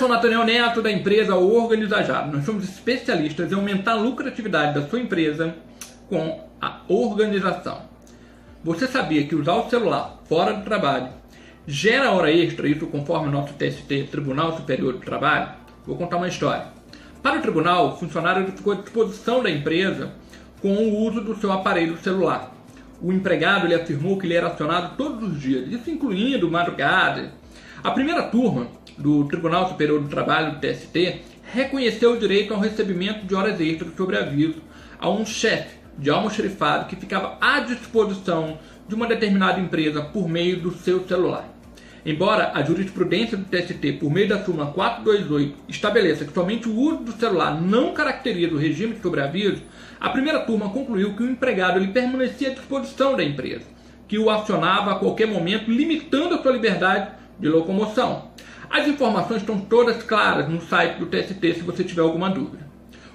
Eu sou Nathaniel Neto, da empresa Organizajado. Nós somos especialistas em aumentar a lucratividade da sua empresa com a organização. Você sabia que usar o celular fora do trabalho gera hora extra, isso conforme o nosso TST, Tribunal Superior do Trabalho? Vou contar uma história. Para o tribunal, o funcionário ficou à disposição da empresa com o uso do seu aparelho celular. O empregado ele afirmou que ele era acionado todos os dias, isso incluindo madrugada. A primeira turma do Tribunal Superior do Trabalho, do TST, reconheceu o direito ao recebimento de horas extras sobre aviso a um chefe de almoxarifado que ficava à disposição de uma determinada empresa por meio do seu celular. Embora a jurisprudência do TST, por meio da súmula 428, estabeleça que somente o uso do celular não caracteriza o regime de sobreaviso, a primeira turma concluiu que o empregado ele permanecia à disposição da empresa, que o acionava a qualquer momento, limitando a sua liberdade de locomoção. As informações estão todas claras no site do TST, se você tiver alguma dúvida.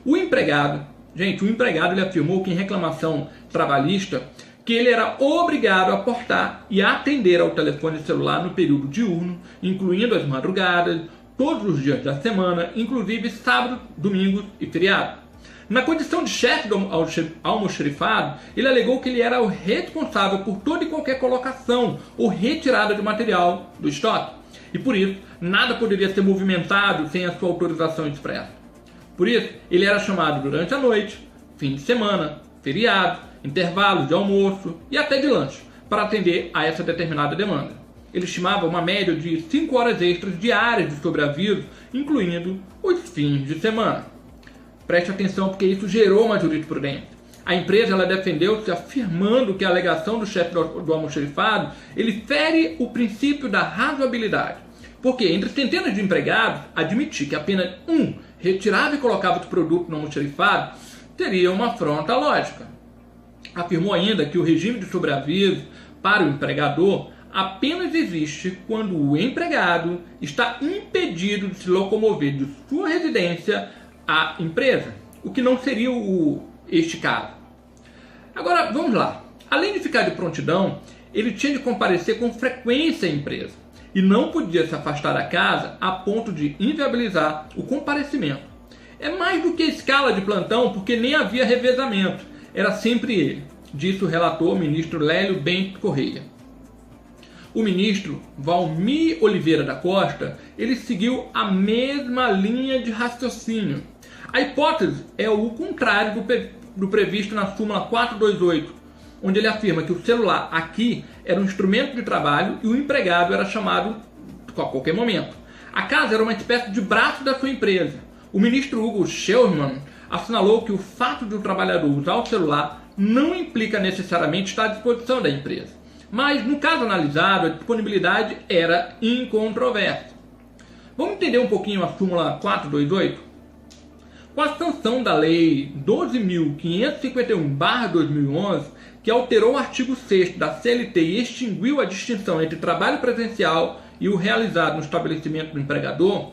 O empregado ele afirmou que em reclamação trabalhista, que ele era obrigado a portar e atender ao telefone celular no período diurno, incluindo as madrugadas, todos os dias da semana, inclusive sábado, domingos e feriados. Na condição de chefe do almoxarifado, ele alegou que ele era o responsável por toda e qualquer colocação ou retirada de material do estoque. E por isso, nada poderia ser movimentado sem a sua autorização expressa. Por isso, ele era chamado durante a noite, fim de semana, feriados, intervalos de almoço e até de lanche, para atender a essa determinada demanda. Ele estimava uma média de 5 horas extras diárias de sobreaviso, incluindo os fins de semana. Preste atenção porque isso gerou uma jurisprudência. A empresa ela defendeu-se afirmando que a alegação do chefe do almoxarifado ele fere o princípio da razoabilidade. Porque entre centenas de empregados, admitir que apenas um retirava e colocava o produto no almoxarifado teria uma afronta lógica. Afirmou ainda que o regime de sobreaviso para o empregador apenas existe quando o empregado está impedido de se locomover de sua residência à empresa, o que não seria este caso. Agora, vamos lá. Além de ficar de prontidão, ele tinha de comparecer com frequência à empresa e não podia se afastar da casa a ponto de inviabilizar o comparecimento. É mais do que escala de plantão, porque nem havia revezamento. Era sempre ele, disse o relator ministro Lélio Bento Correia. O ministro Valmir Oliveira da Costa, ele seguiu a mesma linha de raciocínio. A hipótese é o contrário do previsto na súmula 428, onde ele afirma que o celular aqui era um instrumento de trabalho e o empregado era chamado a qualquer momento. A casa era uma espécie de braço da sua empresa. O ministro Hugo Schellmann assinalou que o fato de o trabalhador usar o celular não implica necessariamente estar à disposição da empresa. Mas, no caso analisado, a disponibilidade era incontroversa. Vamos entender um pouquinho a súmula 428? Com a sanção da Lei 12.551/2011, que alterou o artigo 6º da CLT e extinguiu a distinção entre trabalho presencial e o realizado no estabelecimento do empregador,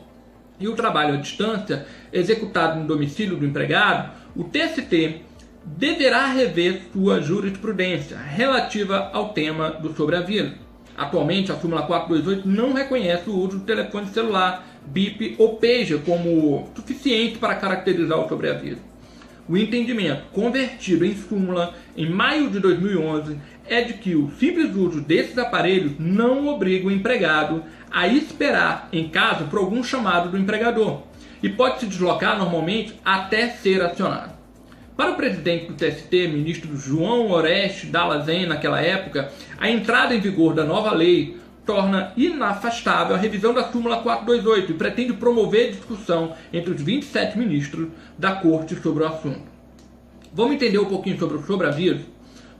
e o trabalho à distância, executado no domicílio do empregado, o TST deverá rever sua jurisprudência relativa ao tema do sobreaviso. Atualmente, a súmula 428 não reconhece o uso do telefone celular, bip ou pager como suficiente para caracterizar o sobreaviso. O entendimento convertido em súmula em maio de 2011 é de que o simples uso desses aparelhos não obriga o empregado a esperar em casa por algum chamado do empregador e pode se deslocar normalmente até ser acionado. Para o presidente do TST, ministro João Oreste Dallazen, naquela época, a entrada em vigor da nova lei torna inafastável a revisão da súmula 428 e pretende promover discussão entre os 27 ministros da Corte sobre o assunto. Vamos entender um pouquinho sobre o sobreaviso?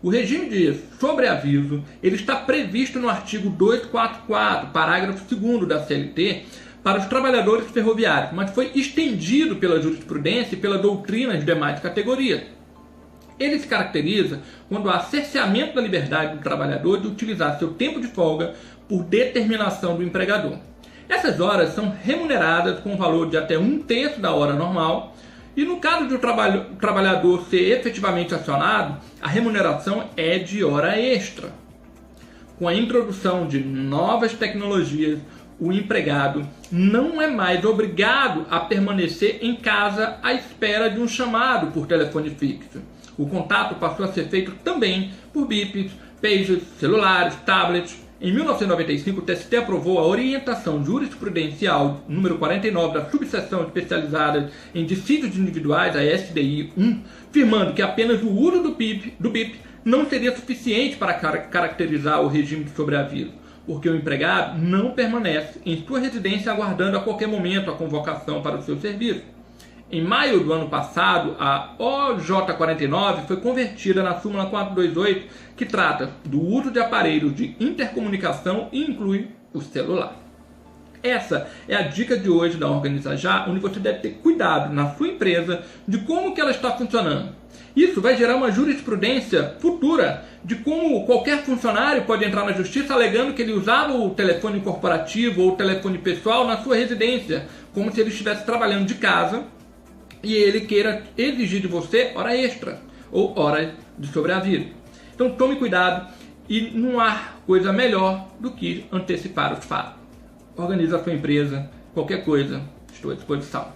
O regime de sobreaviso ele está previsto no artigo 244, parágrafo 2º da CLT, para os trabalhadores ferroviários, mas foi estendido pela jurisprudência e pela doutrina de demais categorias. Ele se caracteriza quando há cerceamento da liberdade do trabalhador de utilizar seu tempo de folga por determinação do empregador. Essas horas são remuneradas com o valor de até 1/3 da hora normal e no caso de o trabalhador ser efetivamente acionado, a remuneração é de hora extra. Com a introdução de novas tecnologias, o empregado não é mais obrigado a permanecer em casa à espera de um chamado por telefone fixo. O contato passou a ser feito também por bips, pagers, celulares, tablets. Em 1995, o TST aprovou a orientação jurisprudencial número 49 da Subseção Especializada em Dissídios Individuais, a SDI-1, afirmando que apenas o uso do BIP não seria suficiente para caracterizar o regime de sobreaviso, porque o empregado não permanece em sua residência aguardando a qualquer momento a convocação para o seu serviço. Em maio do ano passado, a OJ49 foi convertida na súmula 428, que trata do uso de aparelhos de intercomunicação e inclui o celular. Essa é a dica de hoje da Organiza Já, onde você deve ter cuidado na sua empresa de como que ela está funcionando. Isso vai gerar uma jurisprudência futura de como qualquer funcionário pode entrar na justiça alegando que ele usava o telefone corporativo ou o telefone pessoal na sua residência, como se ele estivesse trabalhando de casa e ele queira exigir de você hora extra ou hora de sobreaviso. Então tome cuidado e não há coisa melhor do que antecipar os fatos. Organize a sua empresa, qualquer coisa, estou à disposição.